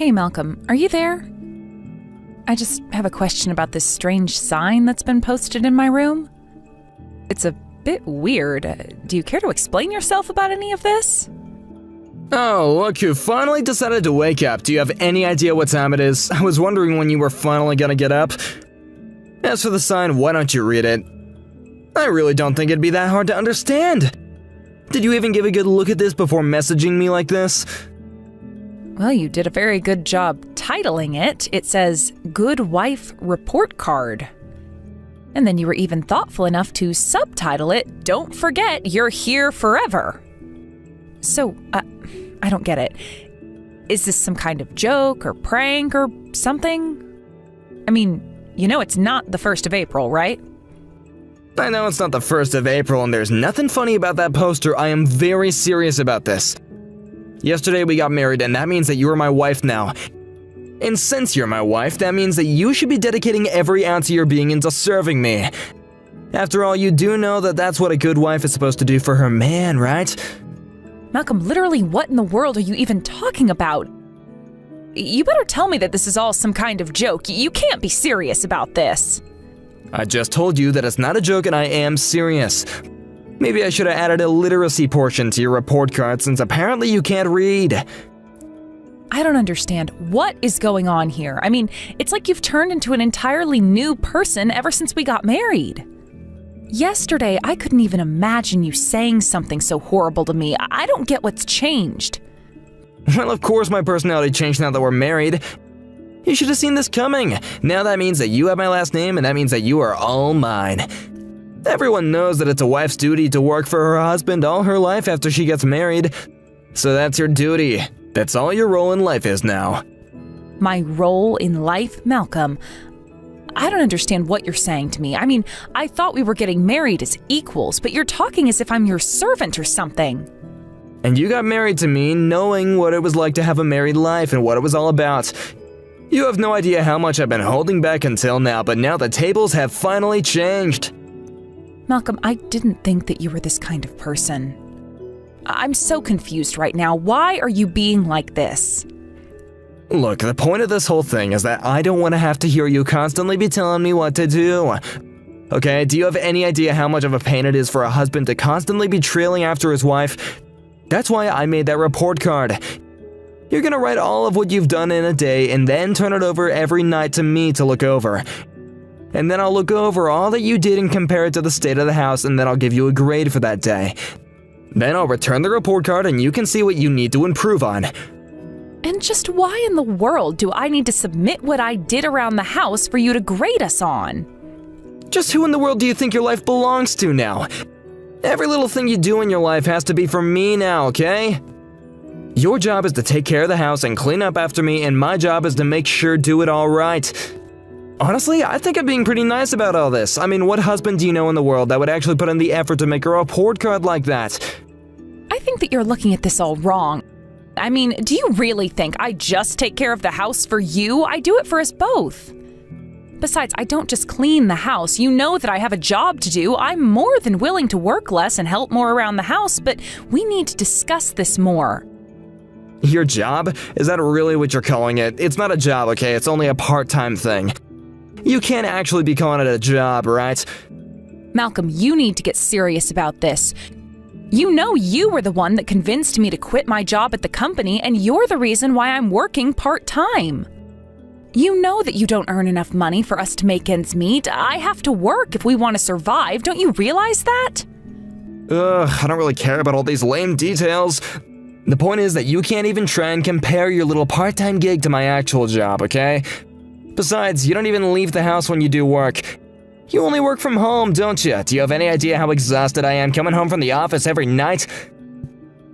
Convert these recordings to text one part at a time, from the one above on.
Hey, Malcolm, are you there? I just have a question about this strange sign that's been posted in my room. It's a bit weird. Do you care to explain yourself about any of this? Oh, look who finally decided to wake up. Do you have any idea what time it is? I was wondering when you were finally gonna get up. As for the sign, why don't you read it? I really don't think it'd be that hard to understand. Did you even give a good look at this before messaging me like this? Well, you did a very good job titling it. It says, Good Wife Report Card. And then you were even thoughtful enough to subtitle it, Don't Forget You're Here Forever. So, I don't get it. Is this some kind of joke or prank or something? I mean, you know it's not the 1st of April, right? I know it's not the 1st of April and there's nothing funny about that poster. I am very serious about this. Yesterday we got married and that means that you are my wife now. And since you're my wife, that means that you should be dedicating every ounce of your being into serving me. After all, you do know that that's what a good wife is supposed to do for her man, right? Malcolm, literally what in the world are you even talking about? You better tell me that this is all some kind of joke. You can't be serious about this. I just told you that it's not a joke and I am serious. Maybe I should have added a literacy portion to your report card since apparently you can't read. I don't understand. What is going on here? I mean, it's like you've turned into an entirely new person ever since we got married. Yesterday, I couldn't even imagine you saying something so horrible to me. I don't get what's changed. Well, of course my personality changed now that we're married. You should have seen this coming. Now that means that you have my last name and that means that you are all mine. Everyone knows that it's a wife's duty to work for her husband all her life after she gets married. So that's your duty. That's all your role in life is now. My role in life, Malcolm? I don't understand what you're saying to me. I mean, I thought we were getting married as equals, but you're talking as if I'm your servant or something. And you got married to me knowing what it was like to have a married life and what it was all about. You have no idea how much I've been holding back until now, but now the tables have finally changed. Malcolm, I didn't think that you were this kind of person. I'm so confused right now. Why are you being like this? Look, the point of this whole thing is that I don't want to have to hear you constantly be telling me what to do. Okay, do you have any idea how much of a pain it is for a husband to constantly be trailing after his wife? That's why I made that report card. You're gonna write all of what you've done in a day and then turn it over every night to me to look over. And then I'll look over all that you did and compare it to the state of the house, and then I'll give you a grade for that day. Then I'll return the report card and you can see what you need to improve on. And just why in the world do I need to submit what I did around the house for you to grade us on? Just who in the world do you think your life belongs to now? Every little thing you do in your life has to be for me now, okay? Your job is to take care of the house and clean up after me, and my job is to make sure do it all right. Honestly, I think I'm being pretty nice about all this. I mean, what husband do you know in the world that would actually put in the effort to make a report card like that? I think that you're looking at this all wrong. I mean, do you really think I just take care of the house for you? I do it for us both. Besides, I don't just clean the house. You know that I have a job to do. I'm more than willing to work less and help more around the house, but we need to discuss this more. Your job? Is that really what you're calling it? It's not a job, okay? It's only a part-time thing. You can't actually be calling it a job, right? Malcolm, you need to get serious about this. You know you were the one that convinced me to quit my job at the company, and you're the reason why I'm working part-time. You know that you don't earn enough money for us to make ends meet. I have to work if we want to survive. Don't you realize that? I don't really care about all these lame details. The point is that you can't even try and compare your little part-time gig to my actual job, okay? Besides, you don't even leave the house when you do work. You only work from home, don't you? Do you have any idea how exhausted I am coming home from the office every night?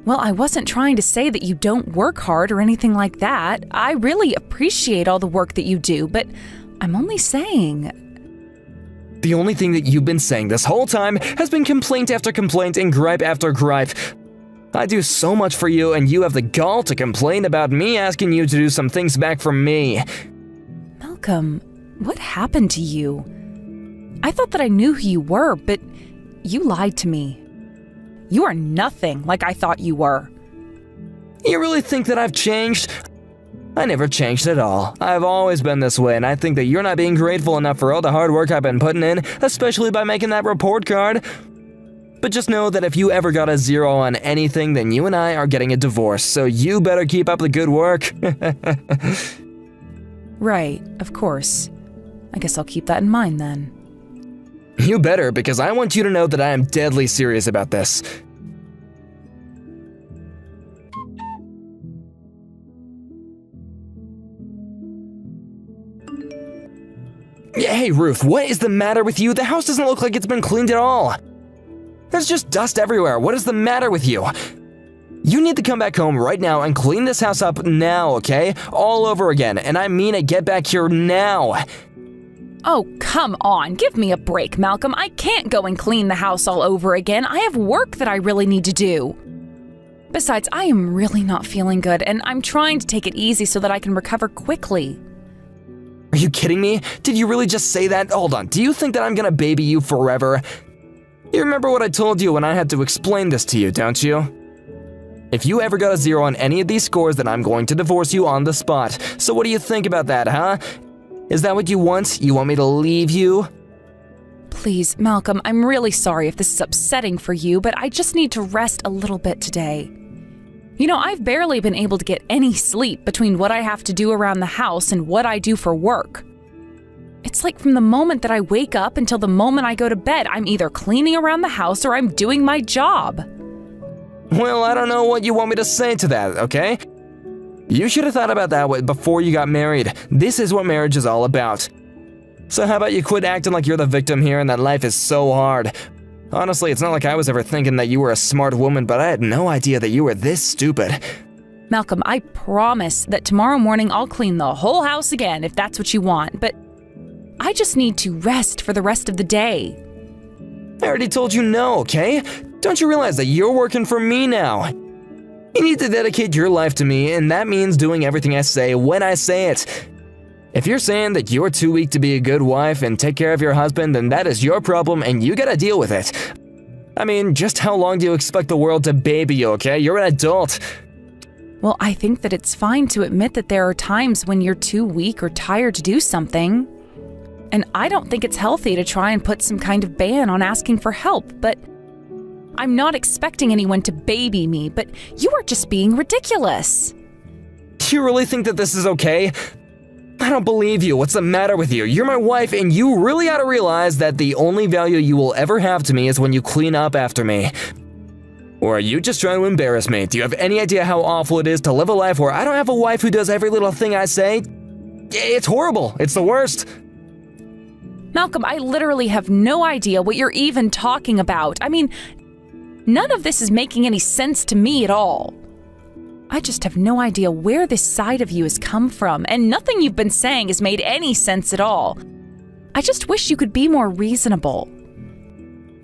Well, I wasn't trying to say that you don't work hard or anything like that. I really appreciate all the work that you do, but I'm only saying... The only thing that you've been saying this whole time has been complaint after complaint and gripe after gripe. I do so much for you, and you have the gall to complain about me asking you to do some things back for me. Malcolm, what happened to you? I thought that I knew who you were, but you lied to me. You are nothing like I thought you were. You really think that I've changed? I never changed at all. I've always been this way, and I think that you're not being grateful enough for all the hard work I've been putting in, especially by making that report card. But just know that if you ever got a 0 on anything, then you and I are getting a divorce, so you better keep up the good work. Right, of course. I guess I'll keep that in mind then. You better, because I want you to know that I am deadly serious about this. Hey, Ruth, what is the matter with you? The house doesn't look like it's been cleaned at all. There's just dust everywhere. What is the matter with you? You need to come back home right now and clean this house up now, okay? All over again, and I mean it, get back here now. Oh, come on. Give me a break, Malcolm. I can't go and clean the house all over again. I have work that I really need to do. Besides, I am really not feeling good, and I'm trying to take it easy so that I can recover quickly. Are you kidding me? Did you really just say that? Hold on, do you think that I'm gonna baby you forever? You remember what I told you when I had to explain this to you, don't you? If you ever got a 0 on any of these scores, then I'm going to divorce you on the spot. So what do you think about that, huh? Is that what you want? You want me to leave you? Please, Malcolm, I'm really sorry if this is upsetting for you, but I just need to rest a little bit today. You know, I've barely been able to get any sleep between what I have to do around the house and what I do for work. It's like from the moment that I wake up until the moment I go to bed, I'm either cleaning around the house or I'm doing my job. Well, I don't know what you want me to say to that, okay? You should have thought about that before you got married. This is what marriage is all about. So how about you quit acting like you're the victim here and that life is so hard? Honestly, it's not like I was ever thinking that you were a smart woman, but I had no idea that you were this stupid. Malcolm, I promise that tomorrow morning I'll clean the whole house again if that's what you want, but I just need to rest for the rest of the day. I already told you no, okay? Don't you realize that you're working for me now? You need to dedicate your life to me, and that means doing everything I say when I say it. If you're saying that you're too weak to be a good wife and take care of your husband, then that is your problem and you gotta deal with it. I mean, just how long do you expect the world to baby you, okay? You're an adult. Well, I think that it's fine to admit that there are times when you're too weak or tired to do something. And I don't think it's healthy to try and put some kind of ban on asking for help, but I'm not expecting anyone to baby me, but you are just being ridiculous. Do you really think that this is okay? I don't believe you. What's the matter with you? You're my wife, and you really ought to realize that the only value you will ever have to me is when you clean up after me. Or are you just trying to embarrass me? Do you have any idea how awful it is to live a life where I don't have a wife who does every little thing I say? It's horrible. It's the worst. Malcolm, I literally have no idea what you're even talking about. I mean, none of this is making any sense to me at all. I just have no idea where this side of you has come from, and nothing you've been saying has made any sense at all. I just wish you could be more reasonable.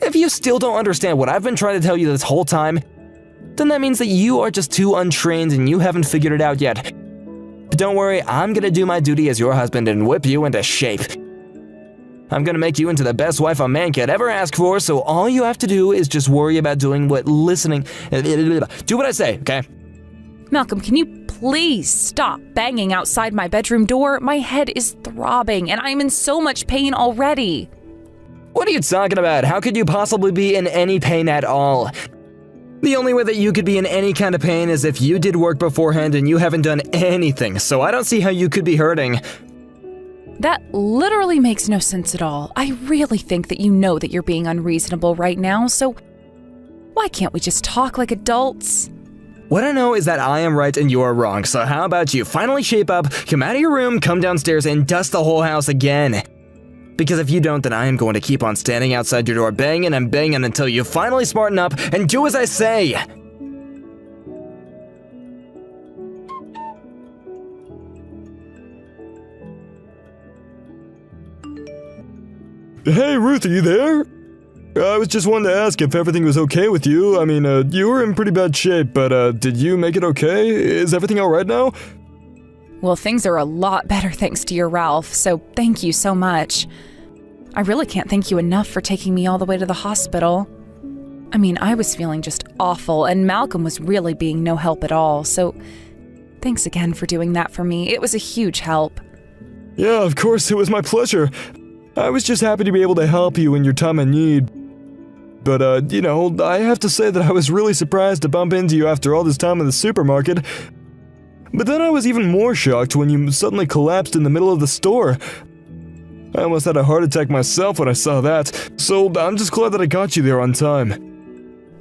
If you still don't understand what I've been trying to tell you this whole time, then that means that you are just too untrained and you haven't figured it out yet. But don't worry, I'm gonna do my duty as your husband and whip you into shape. I'm gonna make you into the best wife a man could ever ask for, so all you have to do is just worry about doing what listening. Do what I say, okay? Malcolm, can you please stop banging outside my bedroom door? My head is throbbing and I'm in so much pain already. What are you talking about? How could you possibly be in any pain at all? The only way that you could be in any kind of pain is if you did work beforehand and you haven't done anything, so I don't see how you could be hurting. That literally makes no sense at all. I really think that you know that you're being unreasonable right now, so why can't we just talk like adults? What I know is that I am right and you are wrong, so how about you finally shape up, come out of your room, come downstairs, and dust the whole house again? Because if you don't, then I am going to keep on standing outside your door banging and banging until you finally smarten up and do as I say! Hey, Ruth, are you there? I was just wanting to ask if everything was okay with you. I mean, you were in pretty bad shape, but did you make it okay? Is everything alright now? Well, things are a lot better thanks to your Ralph, so thank you so much. I really can't thank you enough for taking me all the way to the hospital. I mean, I was feeling just awful, and Malcolm was really being no help at all, so Thanks again for doing that for me. It was a huge help. Yeah, of course, it was my pleasure. I was just happy to be able to help you in your time of need. But, I have to say that I was really surprised to bump into you after all this time in the supermarket. But then I was even more shocked when you suddenly collapsed in the middle of the store. I almost had a heart attack myself when I saw that, so I'm just glad that I got you there on time.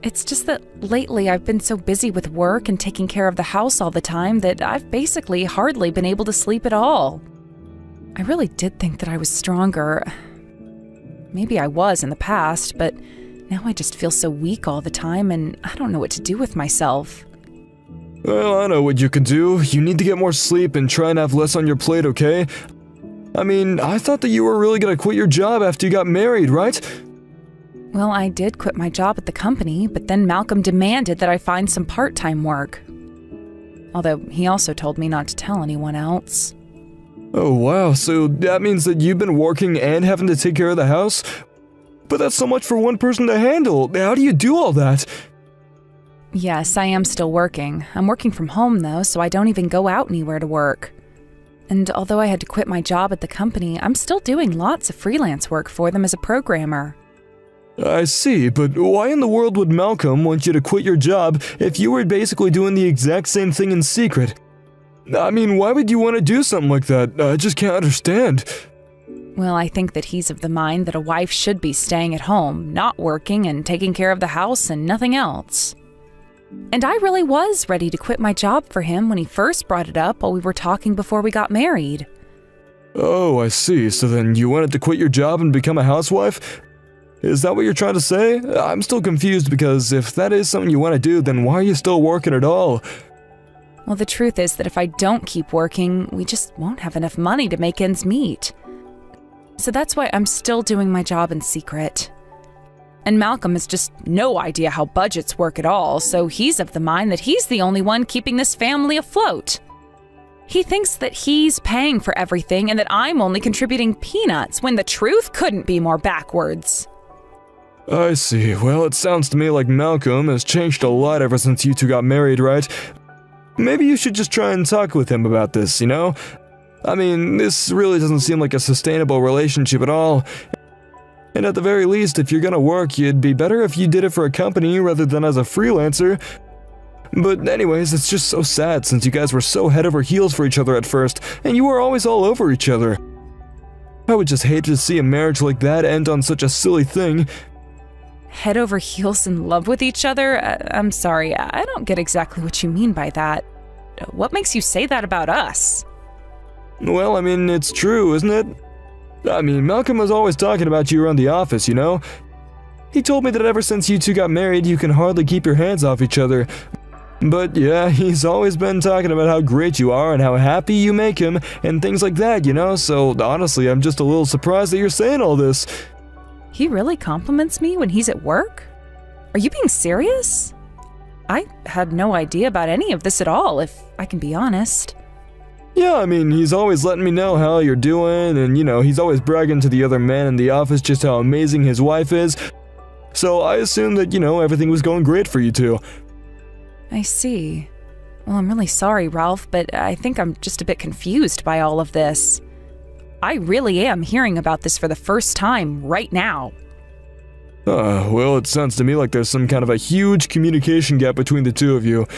It's just that lately I've been so busy with work and taking care of the house all the time that I've basically hardly been able to sleep at all. I really did think that I was stronger. Maybe I was in the past, but now I just feel so weak all the time and I don't know what to do with myself. Well, I know what you can do. You need to get more sleep and try and have less on your plate, okay? I mean, I thought that you were really gonna quit your job after you got married, right? Well, I did quit my job at the company, but then Malcolm demanded that I find some part-time work. Although he also told me not to tell anyone else. Oh wow, so that means that you've been working and having to take care of the house? But that's so much for one person to handle. How do you do all that? Yes, I am still working. I'm working from home though, so I don't even go out anywhere to work. And although I had to quit my job at the company, I'm still doing lots of freelance work for them as a programmer. I see, but why in the world would Malcolm want you to quit your job if you were basically doing the exact same thing in secret? I mean, why would you want to do something like that? I just can't understand. Well, I think that he's of the mind that a wife should be staying at home, not working and taking care of the house and nothing else. And I really was ready to quit my job for him when he first brought it up while we were talking before we got married. Oh, I see. So then you wanted to quit your job and become a housewife? Is that what you're trying to say? I'm still confused because if that is something you want to do, then why are you still working at all? Well, the truth is that if I don't keep working, we just won't have enough money to make ends meet. So that's why I'm still doing my job in secret. And Malcolm has just no idea how budgets work at all, so he's of the mind that he's the only one keeping this family afloat. He thinks that he's paying for everything and that I'm only contributing peanuts when the truth couldn't be more backwards. I see. Well, it sounds to me like Malcolm has changed a lot ever since you two got married, right? Maybe you should just try and talk with him about this, you know? I mean, this really doesn't seem like a sustainable relationship at all. And at the very least, if you're gonna work, it'd be better if you did it for a company rather than as a freelancer. But anyways, it's just so sad since you guys were so head over heels for each other at first, and you were always all over each other. I would just hate to see a marriage like that end on such a silly thing. Head over heels in love with each other? I'm sorry, I don't get exactly what you mean by that. What makes you say that about us? Well, I mean, it's true, isn't it? I mean, Malcolm was always talking about you around the office, you know? He told me that ever since you two got married, you can hardly keep your hands off each other. But yeah, he's always been talking about how great you are and how happy you make him and things like that, you know? So honestly, I'm just a little surprised that you're saying all this. He really compliments me when he's at work? Are you being serious? I had no idea about any of this at all, if I can be honest. Yeah, I mean, he's always letting me know how you're doing, and he's always bragging to the other men in the office just how amazing his wife is. So I assumed that, everything was going great for you two. I see. Well, I'm really sorry, Ralph, but I think I'm just a bit confused by all of this. I really am hearing about this for the first time right now. Well, it sounds to me like there's some kind of a huge communication gap between the two of you.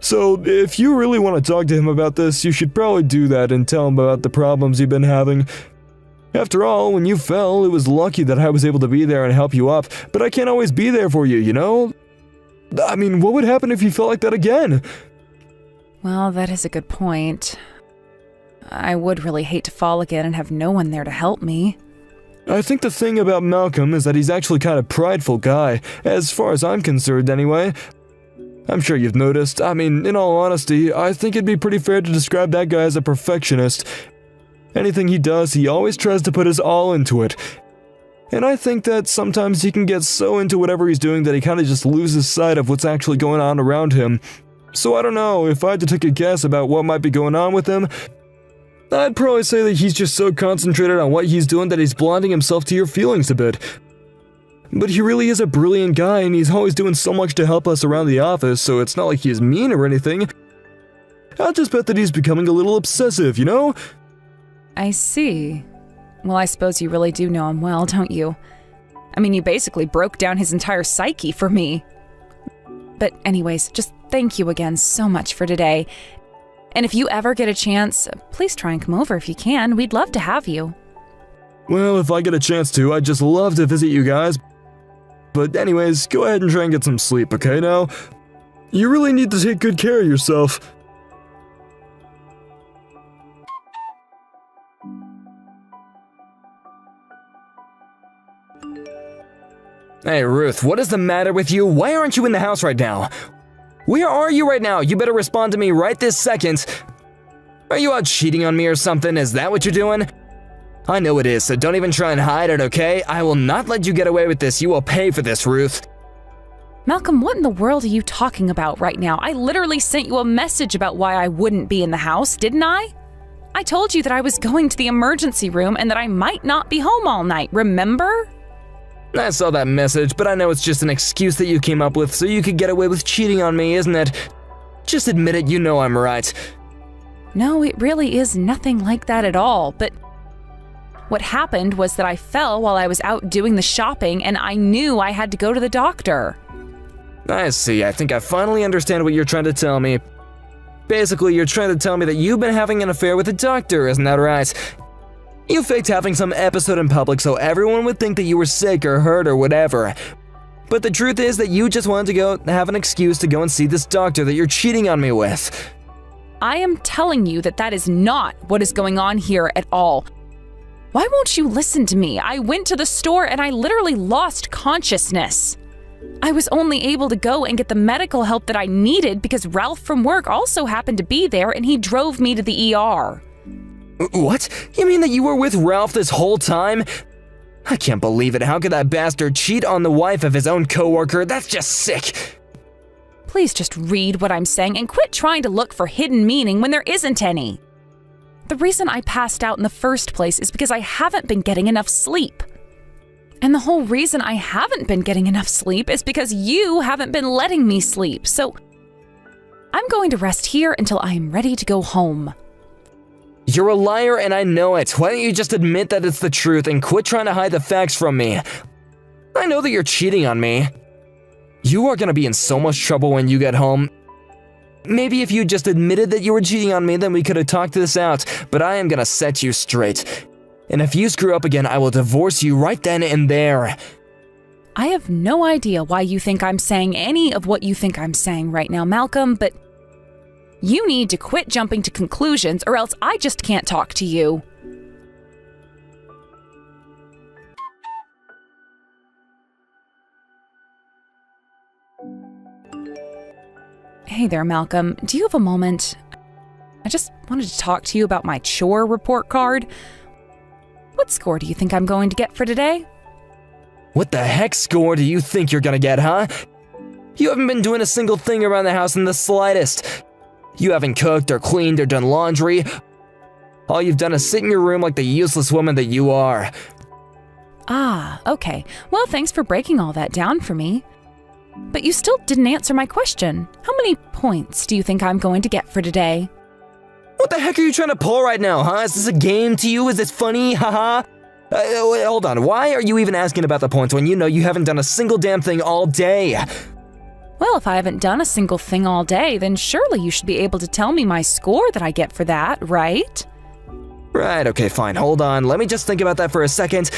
So, if you really want to talk to him about this, you should probably do that and tell him about the problems you've been having. After all, when you fell, it was lucky that I was able to be there and help you up, but I can't always be there for you, you know? I mean, what would happen if you felt like that again? Well, that is a good point. I would really hate to fall again and have no one there to help me. I think the thing about Malcolm is that he's actually kind of prideful guy, as far as I'm concerned anyway. I'm sure you've noticed. I mean, in all honesty, I think it'd be pretty fair to describe that guy as a perfectionist. Anything he does, he always tries to put his all into it. And I think that sometimes he can get so into whatever he's doing that he kind of just loses sight of what's actually going on around him. So I don't know, if I had to take a guess about what might be going on with him, I'd probably say that he's just so concentrated on what he's doing that he's blinding himself to your feelings a bit. But he really is a brilliant guy, and he's always doing so much to help us around the office, so it's not like he's mean or anything. I'll just bet that he's becoming a little obsessive, you know? I see. Well, I suppose you really do know him well, don't you? I mean, you basically broke down his entire psyche for me. But anyways, just thank you again so much for today. And if you ever get a chance, please try and come over if you can. We'd love to have you. Well, if I get a chance to, I'd just love to visit you guys. But anyways, go ahead and try and get some sleep, okay now? You really need to take good care of yourself. Hey, Ruth, what is the matter with you? Why aren't you in the house right now? Where are you right now? You better respond to me right this second. Are you out cheating on me or something? Is that what you're doing? I know it is, so don't even try and hide it, okay? I will not let you get away with this. You will pay for this, Ruth. Malcolm, what in the world are you talking about right now? I literally sent you a message about why I wouldn't be in the house, didn't I? I told you that I was going to the emergency room and that I might not be home all night, remember? I saw that message, but I know it's just an excuse that you came up with so you could get away with cheating on me, isn't it? Just admit it, you know I'm right. No, it really is nothing like that at all, but what happened was that I fell while I was out doing the shopping and I knew I had to go to the doctor. I see, I think I finally understand what you're trying to tell me. Basically, you're trying to tell me that you've been having an affair with a doctor, isn't that right? You faked having some episode in public so everyone would think that you were sick or hurt or whatever. But the truth is that you just wanted to go have an excuse to go and see this doctor that you're cheating on me with. I am telling you that that is not what is going on here at all. Why won't you listen to me? I went to the store and I literally lost consciousness. I was only able to go and get the medical help that I needed because Ralph from work also happened to be there and he drove me to the ER. What? You mean that you were with Ralph this whole time? I can't believe it. How could that bastard cheat on the wife of his own coworker? That's just sick. Please just read what I'm saying and quit trying to look for hidden meaning when there isn't any. The reason I passed out in the first place is because I haven't been getting enough sleep. And the whole reason I haven't been getting enough sleep is because you haven't been letting me sleep. So I'm going to rest here until I am ready to go home. You're a liar and I know it. Why don't you just admit that it's the truth and quit trying to hide the facts from me? I know that you're cheating on me. You are gonna be in so much trouble when you get home. Maybe if you just admitted that you were cheating on me, then we could have talked this out, but I am gonna set you straight. And if you screw up again, I will divorce you right then and there. I have no idea why you think I'm saying any of what you think I'm saying right now, Malcolm, but you need to quit jumping to conclusions or else I just can't talk to you. Hey there, Malcolm. Do you have a moment? I just wanted to talk to you about my chore report card. What score do you think I'm going to get for today? What the heck score do you think you're gonna get, huh? You haven't been doing a single thing around the house in the slightest. You haven't cooked or cleaned or done laundry. All you've done is sit in your room like the useless woman that you are. Ah, okay. Well, thanks for breaking all that down for me. But you still didn't answer my question. How many points do you think I'm going to get for today? What the heck are you trying to pull right now, huh? Is this a game to you? Is this funny? Haha. Wait, hold on. Why are you even asking about the points when you know you haven't done a single damn thing all day? Well, if I haven't done a single thing all day, then surely you should be able to tell me my score that I get for that, right? Right, okay, fine. Hold on. Let me just think about that for a second.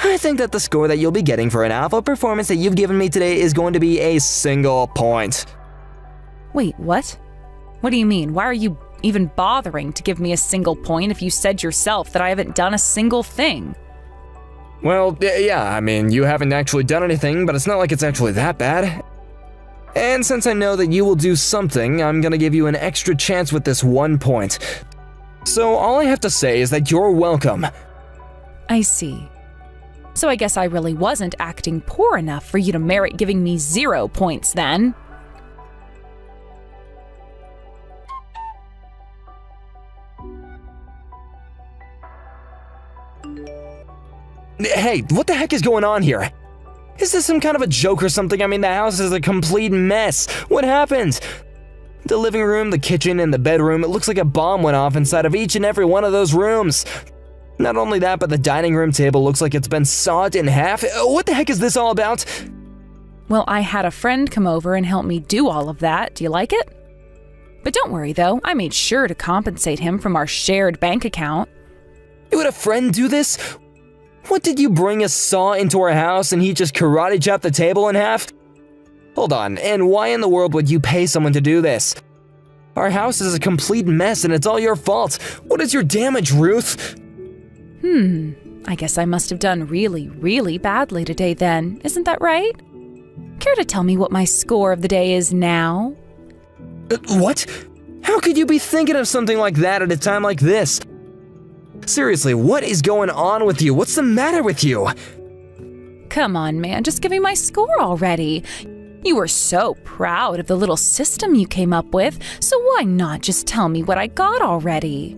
I think that the score that you'll be getting for an alpha performance that you've given me today is going to be a single point. Wait, what? What do you mean? Why are you even bothering to give me a single point if you said yourself that I haven't done a single thing? Well, yeah, I mean, you haven't actually done anything, but it's not like it's actually that bad. And since I know that you will do something, I'm gonna give you an extra chance with this 1 point. So all I have to say is that you're welcome. I see. So I guess I really wasn't acting poor enough for you to merit giving me 0 points then. Hey, what the heck is going on here? Is this some kind of a joke or something? I mean, the house is a complete mess. What happened? The living room, the kitchen, and the bedroom, it looks like a bomb went off inside of each and every one of those rooms. Not only that, but the dining room table looks like it's been sawed in half. What the heck is this all about? Well, I had a friend come over and help me do all of that. Do you like it? But don't worry, though. I made sure to compensate him from our shared bank account. You had a friend do this? What, did you bring a saw into our house and he just karate chopped the table in half? Hold on, and why in the world would you pay someone to do this? Our house is a complete mess and it's all your fault. What is your damage, Ruth? I guess I must have done really, really badly today then. Isn't that right? Care to tell me what my score of the day is now? What? How could you be thinking of something like that at a time like this? Seriously, what is going on with you? What's the matter with you? Come on, man, just give me my score already. You were so proud of the little system you came up with, so why not just tell me what I got already?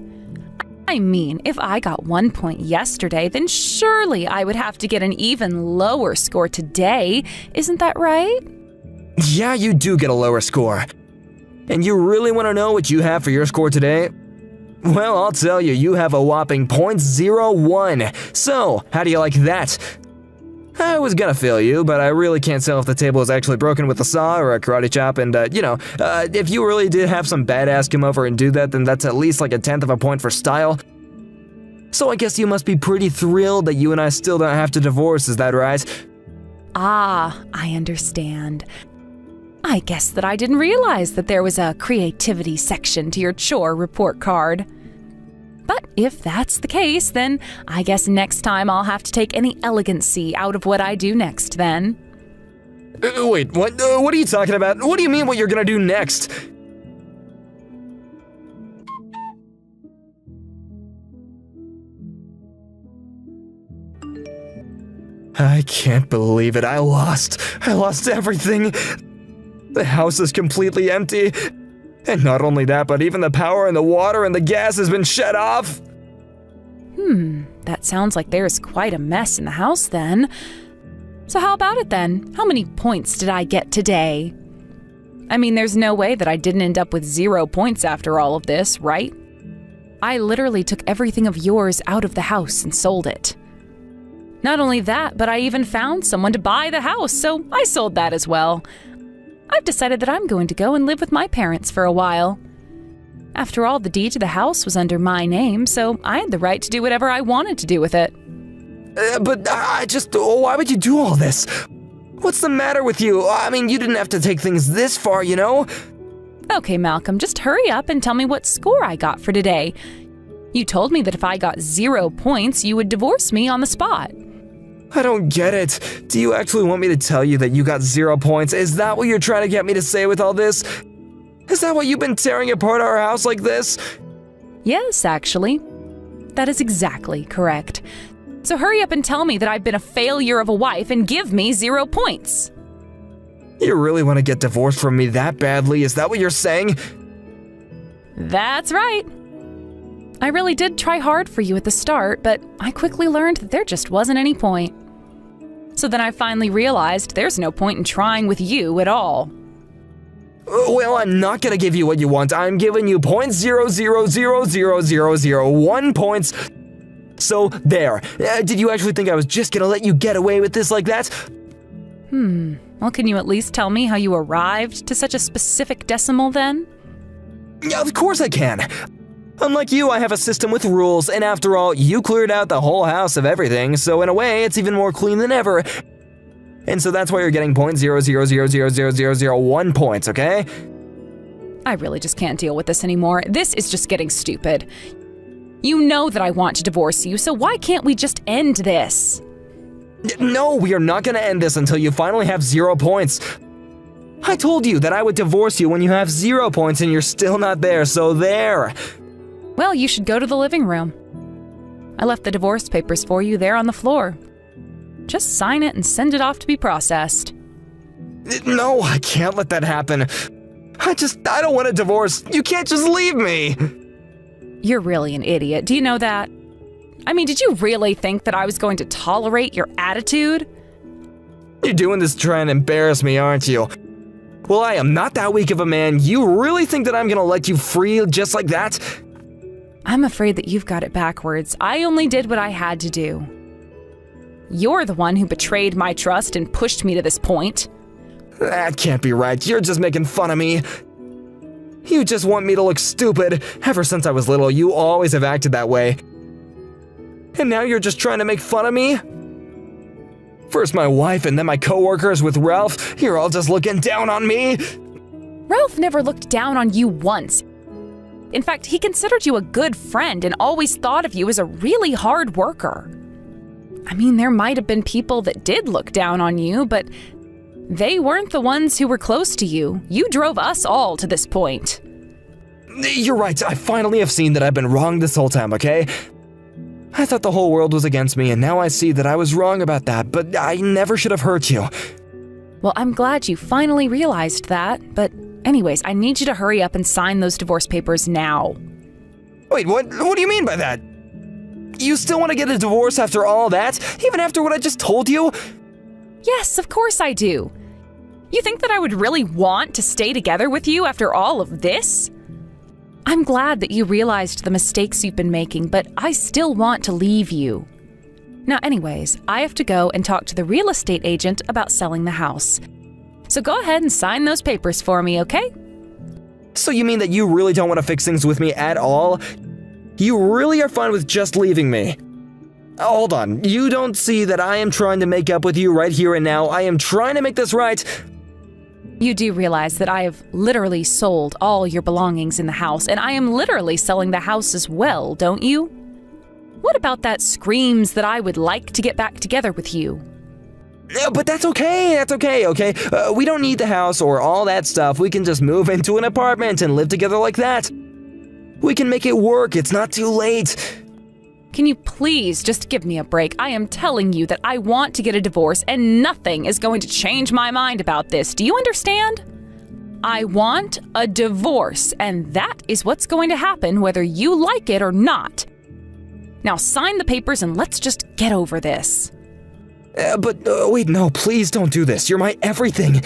I mean, if I got 1 point yesterday, then surely I would have to get an even lower score today. Isn't that right? Yeah, you do get a lower score. And you really want to know what you have for your score today? Well, I'll tell you, you have a whopping .01. So, how do you like that? I was gonna fail you, but I really can't tell if the table is actually broken with a saw or a karate chop, and if you really did have some badass come over and do that, then that's at least like a 1/10 of a point for style. So I guess you must be pretty thrilled that you and I still don't have to divorce, is that right? Ah, I understand. I guess that I didn't realize that there was a creativity section to your chore report card. But if that's the case, then I guess next time I'll have to take any elegancy out of what I do next then. Wait, what? What are you talking about? What do you mean what you're gonna do next? I can't believe it. I lost everything. The house is completely empty. And not only that, but even the power and the water and the gas has been shut off. That sounds like there's quite a mess in the house then. So how about it then? How many points did I get today? I mean, there's no way that I didn't end up with 0 points after all of this, right? I literally took everything of yours out of the house and sold it. Not only that, but I even found someone to buy the house, so I sold that as well. I've decided that I'm going to go and live with my parents for a while. After all, the deed to the house was under my name, so I had the right to do whatever I wanted to do with it. Why would you do all this? What's the matter with you? I mean, you didn't have to take things this far, you know? Okay, Malcolm, just hurry up and tell me what score I got for today. You told me that if I got 0 points, you would divorce me on the spot. I don't get it. Do you actually want me to tell you that you got 0 points? Is that what you're trying to get me to say with all this? Is that why you've been tearing apart our house like this? Yes, actually. That is exactly correct. So hurry up and tell me that I've been a failure of a wife and give me 0 points. You really want to get divorced from me that badly? Is that what you're saying? That's right. I really did try hard for you at the start, but I quickly learned that there just wasn't any point. So then I finally realized there's no point in trying with you at all. Well, I'm not gonna give you what you want. I'm giving you .0000001 points. So, there. Did you actually think I was just gonna let you get away with this like that? Well, can you at least tell me how you arrived to such a specific decimal then? Yeah, of course I can. Unlike you, I have a system with rules, and after all, you cleared out the whole house of everything, so in a way, it's even more clean than ever. And so that's why you're getting .0000001 points, okay? I really just can't deal with this anymore. This is just getting stupid. You know that I want to divorce you, so why can't we just end this? No, we are not gonna end this until you finally have 0 points. I told you that I would divorce you when you have 0 points and you're still not there, so there. Well, you should go to the living room. I left the divorce papers for you there on the floor. Just sign it and send it off to be processed. No, I can't let that happen. I don't want a divorce. You can't just leave me. You're really an idiot. Do you know that? I mean, did you really think that I was going to tolerate your attitude? You're doing this to try and embarrass me, aren't you? Well, I am not that weak of a man. You really think that I'm gonna let you free just like that? I'm afraid that you've got it backwards. I only did what I had to do. You're the one who betrayed my trust and pushed me to this point. That can't be right. You're just making fun of me. You just want me to look stupid. Ever since I was little, you always have acted that way. And now you're just trying to make fun of me? First my wife and then my coworkers with Ralph. You're all just looking down on me. Ralph never looked down on you once. In fact, he considered you a good friend and always thought of you as a really hard worker. I mean, there might have been people that did look down on you, but they weren't the ones who were close to you. You drove us all to this point. You're right. I finally have seen that I've been wrong this whole time, okay? I thought the whole world was against me, and now I see that I was wrong about that, but I never should have hurt you. Well, I'm glad you finally realized that, but anyways, I need you to hurry up and sign those divorce papers now. Wait, what do you mean by that? You still want to get a divorce after all that? Even after what I just told you? Yes, of course I do. You think that I would really want to stay together with you after all of this? I'm glad that you realized the mistakes you've been making, but I still want to leave you. Now, anyways, I have to go and talk to the real estate agent about selling the house. So go ahead and sign those papers for me, okay? So you mean that you really don't want to fix things with me at all? You really are fine with just leaving me? Hold on, you don't see that I am trying to make up with you right here and now. I am trying to make this right. You do realize that I have literally sold all your belongings in the house, and I am literally selling the house as well, don't you? What about that screams that I would like to get back together with you? But that's okay, okay? We don't need the house or all that stuff. We can just move into an apartment and live together like that. We can make it work, it's not too late. Can you please just give me a break? I am telling you that I want to get a divorce and nothing is going to change my mind about this. Do you understand? I want a divorce, and that is what's going to happen whether you like it or not. Now sign the papers and let's just get over this. Wait, no, please don't do this. You're my everything.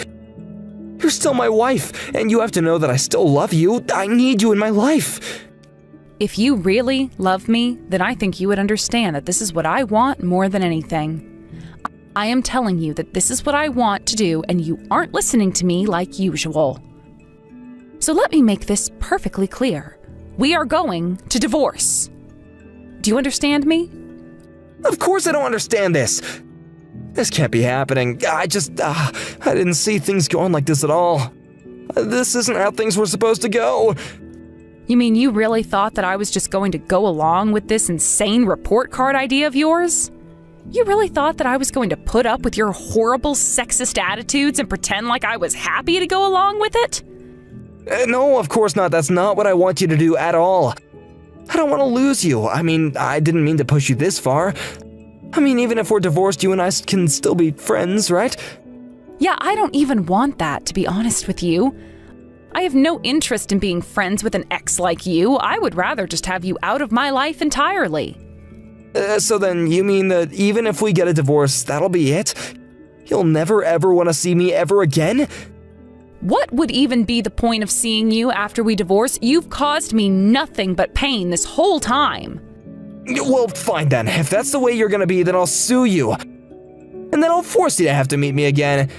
You're still my wife, and you have to know that I still love you. I need you in my life. If you really love me, then I think you would understand that this is what I want more than anything. I am telling you that this is what I want to do, and you aren't listening to me like usual. So let me make this perfectly clear. We are going to divorce. Do you understand me? Of course I don't understand this. This can't be happening. I didn't see things going like this at all. This isn't how things were supposed to go. You mean you really thought that I was just going to go along with this insane report card idea of yours? You really thought that I was going to put up with your horrible sexist attitudes and pretend like I was happy to go along with it? No, of course not. That's not what I want you to do at all. I don't want to lose you. I mean, I didn't mean to push you this far. I mean, even if we're divorced, you and I can still be friends, right? Yeah, I don't even want that, to be honest with you. I have no interest in being friends with an ex like you. I would rather just have you out of my life entirely. So then you mean that even if we get a divorce, that'll be it? You'll never ever want to see me ever again? What would even be the point of seeing you after we divorce? You've caused me nothing but pain this whole time. Well, fine then. If that's the way you're gonna be, then I'll sue you. And then I'll force you to have to meet me again.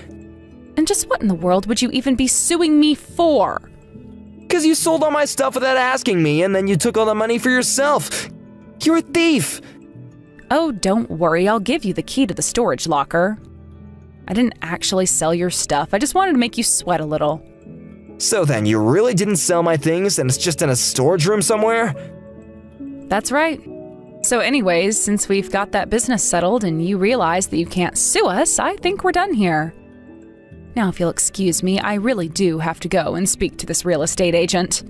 And just what in the world would you even be suing me for? Because you sold all my stuff without asking me, and then you took all the money for yourself. You're a thief. Oh, don't worry, I'll give you the key to the storage locker. I didn't actually sell your stuff, I just wanted to make you sweat a little. So then, you really didn't sell my things, and it's just in a storage room somewhere? That's right. So anyways, since we've got that business settled and you realize that you can't sue us, I think we're done here. Now, if you'll excuse me, I really do have to go and speak to this real estate agent.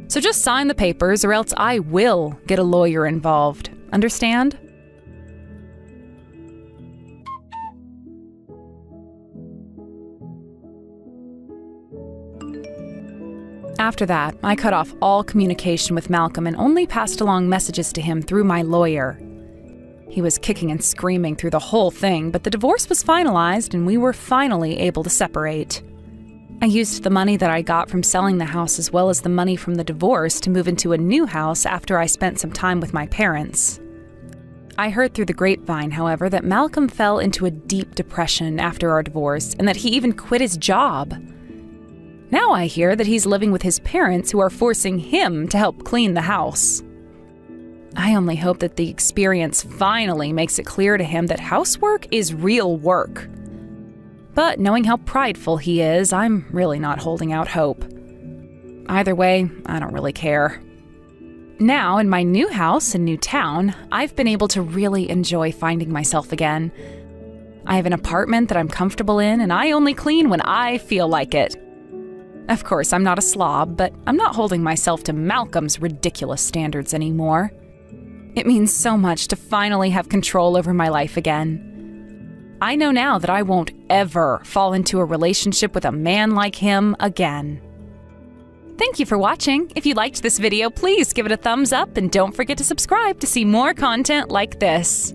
So just sign the papers or else I will get a lawyer involved. Understand? After that, I cut off all communication with Malcolm and only passed along messages to him through my lawyer. He was kicking and screaming through the whole thing, but the divorce was finalized and we were finally able to separate. I used the money that I got from selling the house as well as the money from the divorce to move into a new house after I spent some time with my parents. I heard through the grapevine, however, that Malcolm fell into a deep depression after our divorce and that he even quit his job. Now I hear that he's living with his parents who are forcing him to help clean the house. I only hope that the experience finally makes it clear to him that housework is real work. But knowing how prideful he is, I'm really not holding out hope. Either way, I don't really care. Now, in my new house and new town, I've been able to really enjoy finding myself again. I have an apartment that I'm comfortable in, and I only clean when I feel like it. Of course, I'm not a slob, but I'm not holding myself to Malcolm's ridiculous standards anymore. It means so much to finally have control over my life again. I know now that I won't ever fall into a relationship with a man like him again. Thank you for watching. If you liked this video, please give it a thumbs up and don't forget to subscribe to see more content like this.